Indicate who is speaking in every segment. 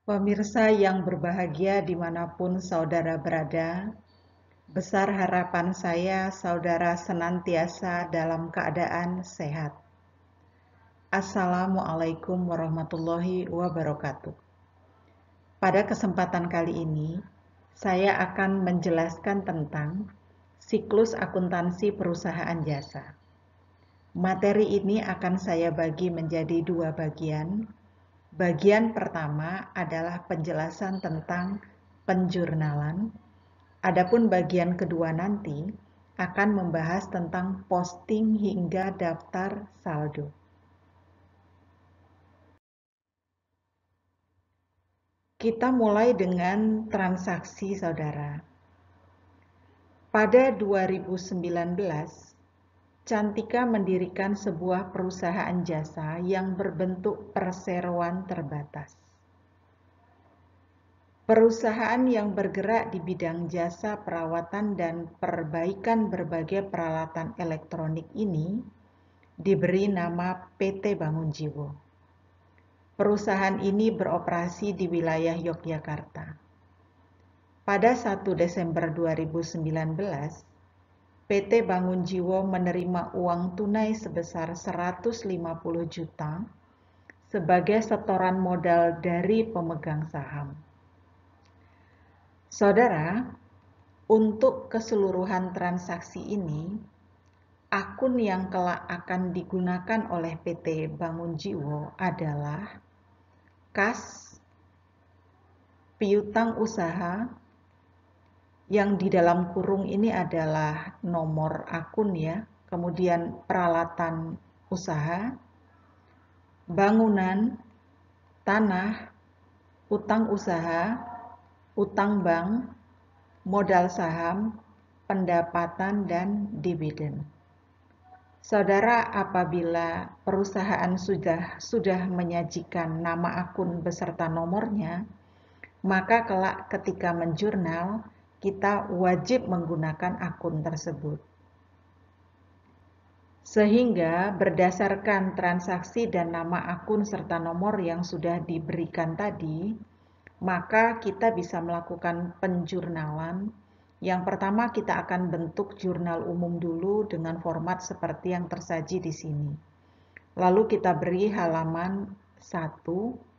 Speaker 1: Pemirsa yang berbahagia dimanapun saudara berada, besar harapan saya saudara senantiasa dalam keadaan sehat. Assalamualaikum warahmatullahi wabarakatuh. Pada kesempatan kali ini, saya akan menjelaskan tentang siklus akuntansi perusahaan jasa. Materi ini akan saya bagi menjadi dua bagian. Bagian pertama adalah penjelasan tentang penjurnalan. Adapun bagian kedua nanti akan membahas tentang posting hingga daftar saldo. Kita mulai dengan transaksi, saudara. Pada 2019, Cantika mendirikan sebuah perusahaan jasa yang berbentuk perseroan terbatas. Perusahaan yang bergerak di bidang jasa perawatan dan perbaikan berbagai peralatan elektronik ini diberi nama PT Bangun Jiwo. Perusahaan ini beroperasi di wilayah Yogyakarta. Pada 1 Desember 2019, PT Bangun Jiwo menerima uang tunai sebesar 150 juta sebagai setoran modal dari pemegang saham. Saudara, untuk keseluruhan transaksi ini, akun yang kelak akan digunakan oleh PT Bangun Jiwo adalah kas, piutang usaha, yang di dalam kurung ini adalah nomor akun ya, kemudian peralatan usaha, bangunan, tanah, utang usaha, utang bank, modal saham, pendapatan, dan dividen. Saudara, apabila perusahaan sudah menyajikan nama akun beserta nomornya, maka kelak ketika menjurnal, kita wajib menggunakan akun tersebut. Sehingga berdasarkan transaksi dan nama akun serta nomor yang sudah diberikan tadi, maka kita bisa melakukan penjurnalan. Yang pertama kita akan bentuk jurnal umum dulu dengan format seperti yang tersaji di sini. Lalu kita beri halaman 1.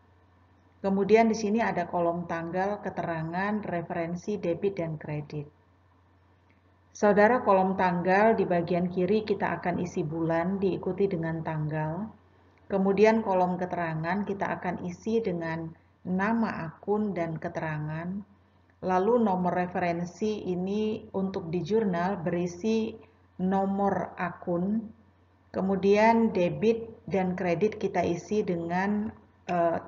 Speaker 1: Kemudian di sini ada kolom tanggal, keterangan, referensi, debit, dan kredit. Saudara, kolom tanggal di bagian kiri kita akan isi bulan diikuti dengan tanggal. Kemudian kolom keterangan kita akan isi dengan nama akun dan keterangan. Lalu nomor referensi ini untuk di jurnal berisi nomor akun. Kemudian debit dan kredit kita isi dengan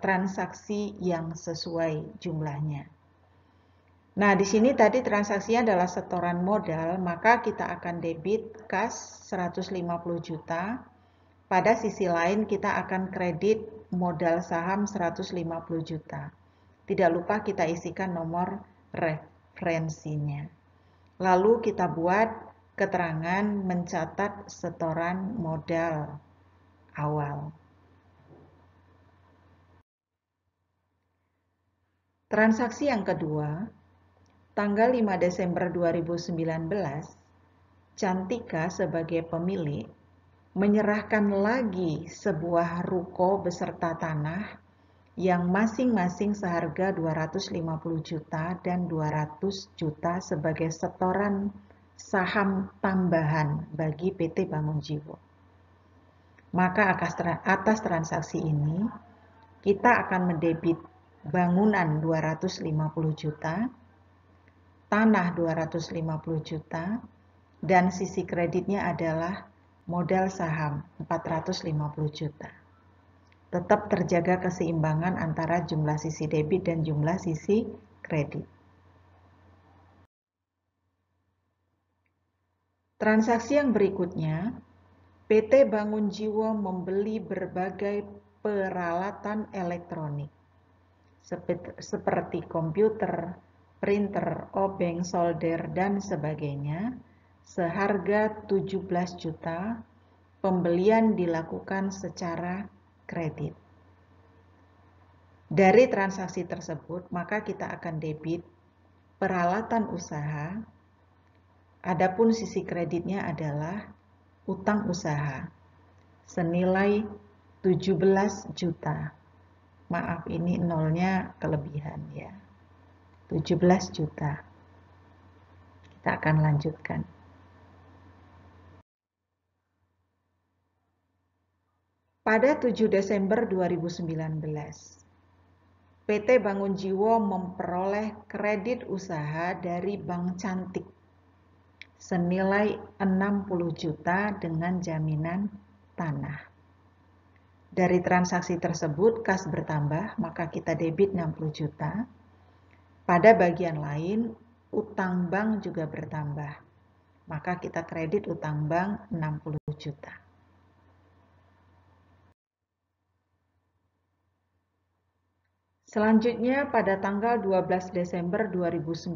Speaker 1: transaksi yang sesuai jumlahnya. Nah, di sini tadi transaksinya adalah setoran modal, maka kita akan debit kas 150 juta. Pada sisi lain kita akan kredit modal saham 150 juta. Tidak lupa kita isikan nomor referensinya. Lalu kita buat keterangan mencatat setoran modal awal. Transaksi yang kedua, tanggal 5 Desember 2019, Cantika sebagai pemilik menyerahkan lagi sebuah ruko beserta tanah yang masing-masing seharga 250 juta dan 200 juta sebagai setoran saham tambahan bagi PT Bangun Jiwo. Maka atas transaksi ini, kita akan mendebit bangunan 250 juta, tanah 250 juta, dan sisi kreditnya adalah modal saham 450 juta. Tetap terjaga keseimbangan antara jumlah sisi debit dan jumlah sisi kredit. Transaksi yang berikutnya, PT Bangun Jiwo membeli berbagai peralatan elektronik seperti komputer, printer, obeng, solder, dan sebagainya seharga 17 juta. Pembelian dilakukan secara kredit. Dari transaksi tersebut, maka kita akan debit peralatan usaha, adapun sisi kreditnya adalah utang usaha senilai 17 juta. Maaf, ini nolnya kelebihan ya. 17 juta. Kita akan lanjutkan. Pada 7 Desember 2019, PT Bangun Jiwo memperoleh kredit usaha dari Bank Cantik senilai 60 juta dengan jaminan tanah. Dari transaksi tersebut kas bertambah, maka kita debit 60 juta. Pada bagian lain, utang bank juga bertambah. Maka kita kredit utang bank 60 juta. Selanjutnya pada tanggal 12 Desember 2019,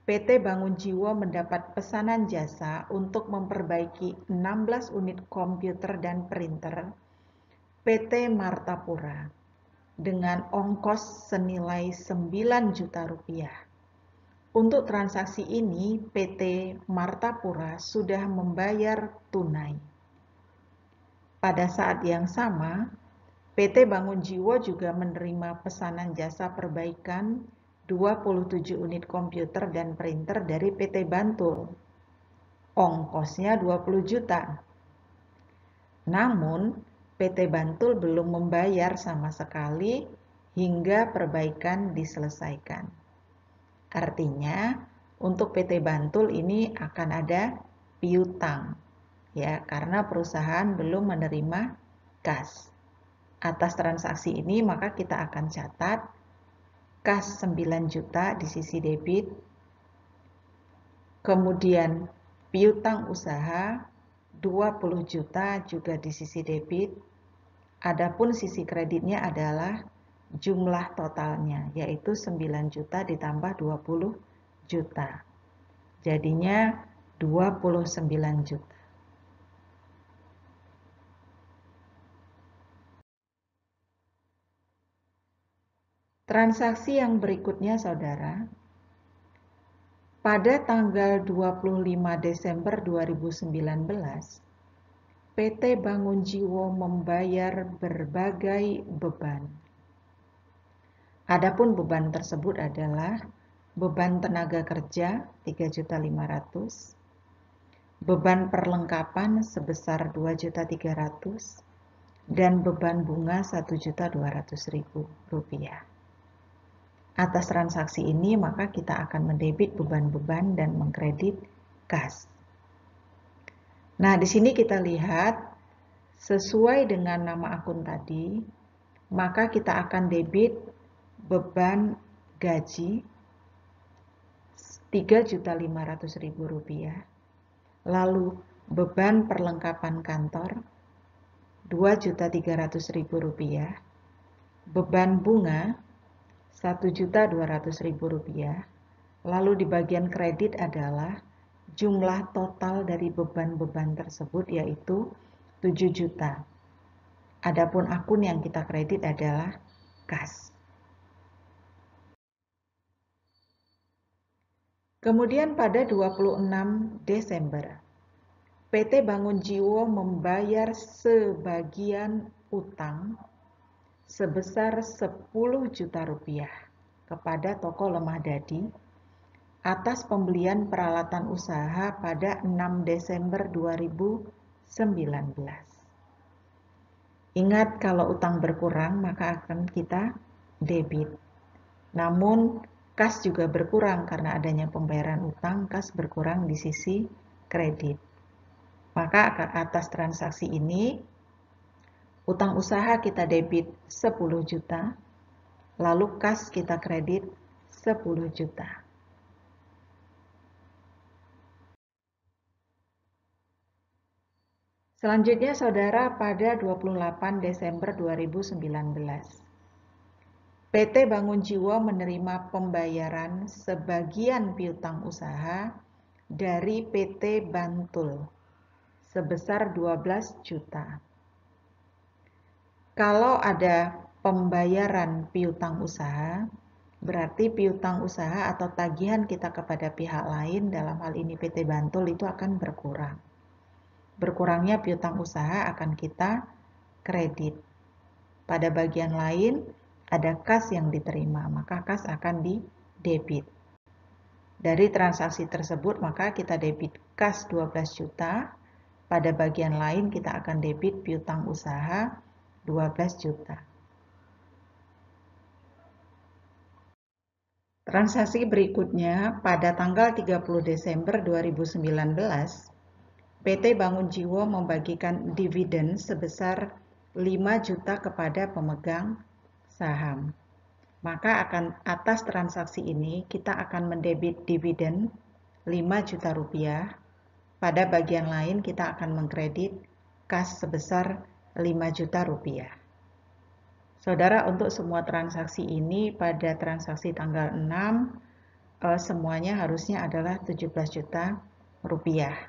Speaker 1: PT Bangun Jiwo mendapat pesanan jasa untuk memperbaiki 16 unit komputer dan printer PT Martapura dengan ongkos senilai 9 juta rupiah. Untuk transaksi ini, PT Martapura sudah membayar tunai. Pada saat yang sama, PT Bangun Jiwo juga menerima pesanan jasa perbaikan 27 unit komputer dan printer dari PT Bantul. Ongkosnya 20 juta. Namun, PT Bantul belum membayar sama sekali hingga perbaikan diselesaikan. Artinya, untuk PT Bantul ini akan ada piutang, ya, karena perusahaan belum menerima kas. Atas transaksi ini maka kita akan catat kas 9 juta di sisi debit, kemudian piutang usaha 20 juta juga di sisi debit, adapun sisi kreditnya adalah jumlah totalnya yaitu 9 juta ditambah 20 juta. Jadinya 29 juta. Transaksi yang berikutnya, saudara, pada tanggal 25 Desember 2019, PT Bangun Jiwo membayar berbagai beban. Adapun beban tersebut adalah beban tenaga kerja 3.500.000, beban perlengkapan sebesar 2.300.000, dan beban bunga 1.200.000 rupiah. Atas transaksi ini maka kita akan mendebit beban-beban dan mengkredit kas. Nah, di sini kita lihat sesuai dengan nama akun tadi, maka kita akan debit beban gaji 3.500.000 rupiah, lalu beban perlengkapan kantor 2.300.000 rupiah, beban bunga 1.200.000 rupiah, lalu di bagian kredit adalah jumlah total dari beban-beban tersebut yaitu 7 juta. Adapun akun yang kita kredit adalah kas. Kemudian pada 26 Desember, PT Bangun Jiwo membayar sebagian utang sebesar 10 juta rupiah kepada toko lemah dadi atas pembelian peralatan usaha pada 6 Desember 2019. Ingat, kalau utang berkurang maka akan kita debit. Namun kas juga berkurang karena adanya pembayaran utang, kas berkurang di sisi kredit. Maka atas transaksi ini utang usaha kita debit 10 juta, lalu kas kita kredit 10 juta. Selanjutnya, saudara, pada 28 Desember 2019, PT Bangun Jiwo menerima pembayaran sebagian piutang usaha dari PT Bantul sebesar 12 juta. Kalau ada pembayaran piutang usaha, berarti piutang usaha atau tagihan kita kepada pihak lain, dalam hal ini PT Bantul, itu akan berkurang. Berkurangnya piutang usaha akan kita kredit. Pada bagian lain, ada kas yang diterima, maka kas akan di debit. Dari transaksi tersebut, maka kita debit kas 12 juta, pada bagian lain kita akan debit piutang usaha 12 juta. Transaksi berikutnya, pada tanggal 30 Desember 2019, PT Bangun Jiwo membagikan dividen sebesar 5 juta kepada pemegang saham. Maka atas transaksi ini kita akan mendebit dividen 5 juta rupiah. Pada bagian lain kita akan mengkredit kas sebesar 5 juta rupiah. Saudara, untuk semua transaksi ini pada transaksi tanggal 6 semuanya harusnya adalah 17 juta rupiah.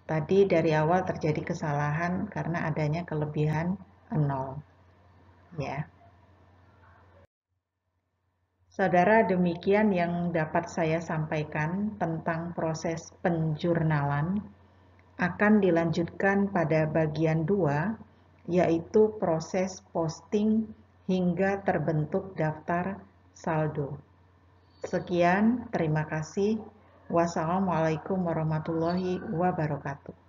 Speaker 1: Tadi dari awal terjadi kesalahan karena adanya kelebihan 0. Ya. Saudara, demikian yang dapat saya sampaikan tentang proses penjurnalan. Akan dilanjutkan pada bagian 2, yaitu proses posting hingga terbentuk daftar saldo. Sekian, terima kasih. Wassalamualaikum warahmatullahi wabarakatuh.